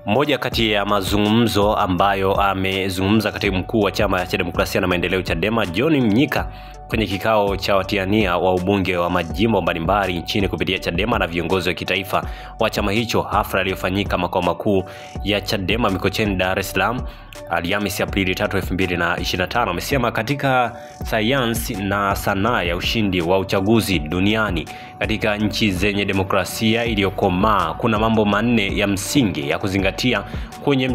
Moja kati ya mazungumzo ambayo amezungumza katibu mkuu wa Chama cha Demokrasia na Maendeleo Chadema John Mnyika kwenye kikao cha watiania wa ubunge wa majimbo mbalimbali nchini kupitia Chadema na viongozi wa kitaifa wa chama hicho, hafla iliyofanyika makao makuu ya Chadema Mikocheni, Dar es Salaam, Alhamisi Aprili 3, 2025. Amesema katika sayansi na sanaa ya ushindi wa uchaguzi duniani, katika nchi zenye demokrasia iliyokomaa, kuna mambo manne ya msingi ya kuzingatia kwenye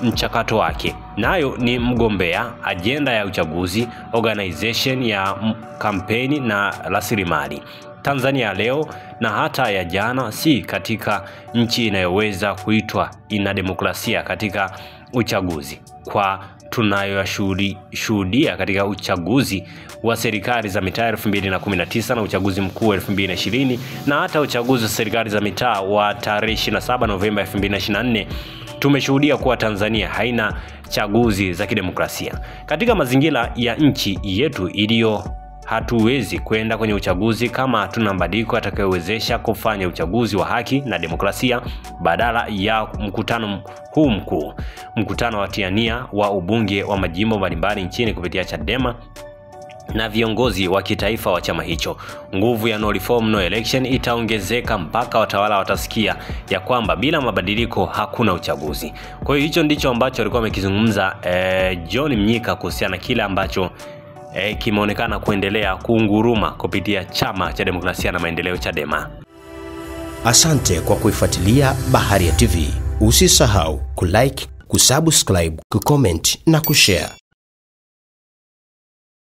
mchakato wake. Nayo ni mgombea, ajenda ya uchaguzi, organization ya kampeni na rasilimali. Tanzania leo na hata ya jana si katika nchi inayoweza kuitwa ina demokrasia katika uchaguzi, kwa tunayoshuhudia katika uchaguzi wa serikali za mitaa 2019 na uchaguzi mkuu 2020 na hata uchaguzi wa serikali za mitaa wa tarehe 27 Novemba 2024. Tumeshuhudia kuwa Tanzania haina chaguzi za kidemokrasia. Katika mazingira ya nchi yetu iliyo, hatuwezi kwenda kwenye uchaguzi kama hatuna mabadiliko atakayowezesha kufanya uchaguzi wa haki na demokrasia. Badala ya mkutano huu mkuu, mkutano wa tiania wa ubunge wa majimbo mbalimbali nchini kupitia Chadema na viongozi wa kitaifa wa chama hicho, nguvu ya no reform no election itaongezeka mpaka watawala watasikia ya kwamba bila mabadiliko hakuna uchaguzi. Kwa hiyo hicho ndicho ambacho alikuwa amekizungumza John Mnyika kuhusiana na kile ambacho kimeonekana kuendelea kuunguruma kupitia Chama cha Demokrasia na Maendeleo Chadema. Asante kwa kuifuatilia Baharia TV. Usisahau kulike, kusubscribe, kucomment na kushare.